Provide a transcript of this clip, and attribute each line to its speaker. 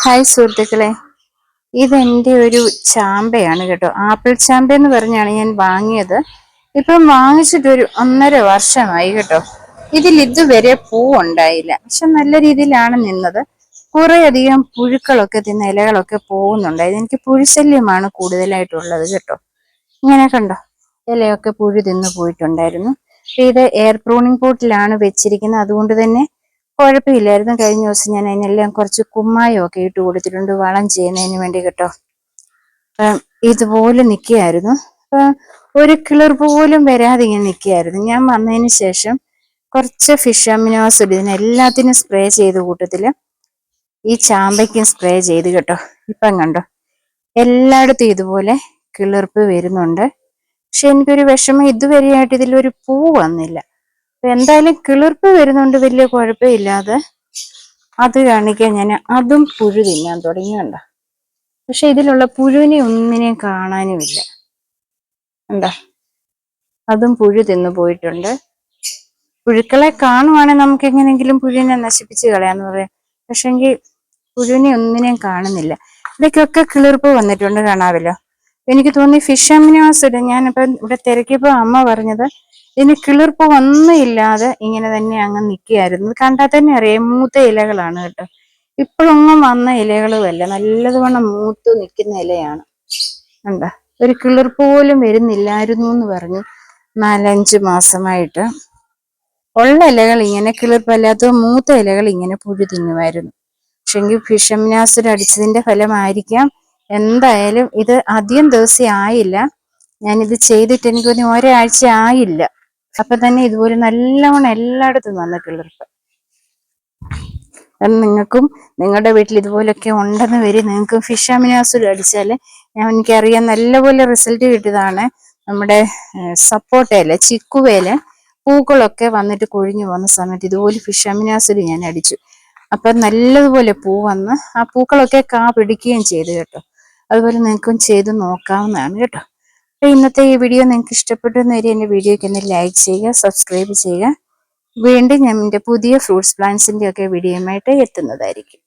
Speaker 1: Hi സുഹൃത്തുക്കളെ, ഇതെൻ്റെ ഒരു ചാമ്പയാണ് കേട്ടോ. ആപ്പിൾ ചാമ്പ എന്ന് പറഞ്ഞാണ് ഞാൻ വാങ്ങിയത്. ഇപ്പം വാങ്ങിച്ചിട്ടൊരു 1.5 വർഷമായി കേട്ടോ. ഇതിൽ ഇതുവരെ പൂ ഉണ്ടായില്ല, പക്ഷെ നല്ല രീതിയിലാണ് നിന്നത്. കുറെ അധികം പുഴുക്കളൊക്കെ തിന്ന ഇലകളൊക്കെ പോകുന്നുണ്ടായിരുന്നു. എനിക്ക് പുഴുശല്യമാണ് കൂടുതലായിട്ടുള്ളത് കേട്ടോ. ഇങ്ങനെ കണ്ടോ, ഇലയൊക്കെ പുഴു തിന്നു പോയിട്ടുണ്ടായിരുന്നു. ഇത് എയർ പ്രൂണിങ് പോട്ടിലാണ് വെച്ചിരിക്കുന്നത്, അതുകൊണ്ട് തന്നെ കുഴപ്പമില്ലായിരുന്നു. കഴിഞ്ഞ ദിവസം ഞാൻ അതിനെല്ലാം കുറച്ച് കുമ്മായമൊക്കെ ഇട്ട് കൊടുത്തിട്ടുണ്ട്, വളം ചെയ്യുന്നതിന് വേണ്ടി കേട്ടോ. ഇതുപോലെ നിൽക്കുകയായിരുന്നു. ഒരു കിളിർ പോലും വരാതെ ഇങ്ങനെ നിൽക്കുകയായിരുന്നു. ഞാൻ വന്നതിന് ശേഷം കുറച്ച് ഫിഷ് അമിനോസിഡ് ഇതിനെല്ലാത്തിനും സ്പ്രേ ചെയ്ത കൂട്ടത്തില് ഈ ചാമ്പയ്ക്കും സ്പ്രേ ചെയ്ത് കേട്ടോ. ഇപ്പം കണ്ടോ, എല്ലായിടത്തും ഇതുപോലെ കിളിർപ്പ് വരുന്നുണ്ട്. പക്ഷെ എനിക്കൊരു വിഷമം, ഇതുവരെയായിട്ട് ഇതിലൊരു പൂ വന്നില്ല. എന്തായാലും കിളിർപ്പ് വരുന്നുണ്ട്, വലിയ കുഴപ്പമില്ലാതെ. അത് കാണിക്കാൻ ഞാൻ അതും പുഴു തിന്നാൻ തുടങ്ങിയുണ്ടോ. പക്ഷെ ഇതിലുള്ള പുഴുവിനെ ഒന്നിനെയും കാണാനുമില്ല. എന്താ, അതും പുഴു തിന്നു പോയിട്ടുണ്ട്. പുഴുക്കളെ കാണുവാണെങ്കിൽ നമുക്ക് എങ്ങനെയെങ്കിലും പുഴുവിനെ നശിപ്പിച്ച് കളയാന്ന് പറയാം. പക്ഷെങ്കിൽ പുഴുവിനെ ഒന്നിനെയും കാണുന്നില്ല. ഇടയ്ക്കൊക്കെ കിളിർപ്പ് വന്നിട്ടുണ്ട്, കാണാമല്ലോ. എനിക്ക് തോന്നി ഫിഷ് അമിനോസിഡ്. ഞാനിപ്പം ഇവിടെ തിരക്കിയപ്പോൾ അമ്മ പറഞ്ഞത് ഇതിന് കിളിർപ്പ് ഒന്നും ഇല്ലാതെ ഇങ്ങനെ തന്നെ അങ്ങ് നിൽക്കുകയായിരുന്നു. കണ്ടാൽ തന്നെ അറിയാം, മൂത്ത ഇലകളാണ് കേട്ടോ. ഇപ്പോഴൊന്നും വന്ന ഇലകളുമല്ല, നല്ലതുവണ്ണം മൂത്ത് നിൽക്കുന്ന ഇലയാണ്. കണ്ടാ, ഒരു കിളിർപ്പ് പോലും വരുന്നില്ലായിരുന്നു എന്ന് പറഞ്ഞു. 4-5 മാസമായിട്ട് ഉള്ള ഇലകൾ ഇങ്ങനെ കിളിർപ്പല്ലാത്ത മൂത്ത ഇലകൾ ഇങ്ങനെ പുഴു തിന്നുമായിരുന്നു. പക്ഷെങ്കിൽ ഫിഷ് അമിനോസിഡ് അടിച്ചതിന്റെ ഫലമായിരിക്കാം. എന്തായാലും ഇത് അധികം ദിവസം ആയില്ല, ഞാനിത് ചെയ്തിട്ട് എനിക്ക് തോന്നി ഒരാഴ്ച ആയില്ല. അപ്പൊ തന്നെ ഇതുപോലെ നല്ലവണ്ണം എല്ലായിടത്തും വന്ന കിളിർപ്പ്. നിങ്ങൾക്കും നിങ്ങളുടെ വീട്ടിൽ ഇതുപോലൊക്കെ ഉണ്ടെന്ന് വരും. നിങ്ങൾക്ക് ഫിഷ് അമിനോസിഡ് അടിച്ചാൽ, എനിക്കറിയാം നല്ലപോലെ റിസൾട്ട് കിട്ടിയതാണ്. നമ്മുടെ സപ്പോട്ടയില്, ചിക്കുവേല് പൂക്കളൊക്കെ വന്നിട്ട് കൊഴിഞ്ഞു പോകുന്ന സമയത്ത് ഇതുപോലെ ഫിഷ് അമിനോസിഡ് ഞാൻ അടിച്ചു. അപ്പൊ നല്ലതുപോലെ പൂ വന്ന് ആ പൂക്കളൊക്കെ കാ പിടിക്കുകയും ചെയ്തു കേട്ടോ. അതുപോലെ നിങ്ങൾക്കും ചെയ്ത് നോക്കാവുന്നതാണ് കേട്ടോ. അപ്പൊ ഇന്നത്തെ ഈ വീഡിയോ നിങ്ങൾക്ക് ഇഷ്ടപ്പെട്ടു എന്ന് വരെ എൻ്റെ വീഡിയോയ്ക്ക് ഒന്ന് ലൈക്ക് ചെയ്യുക, സബ്സ്ക്രൈബ് ചെയ്യുക. വീണ്ടും ഞാൻ എൻ്റെ പുതിയ ഫ്രൂട്ട്സ് പ്ലാന്റ്സിൻ്റെ ഒക്കെ വീഡിയോയുമായിട്ട് എത്തുന്നതായിരിക്കും.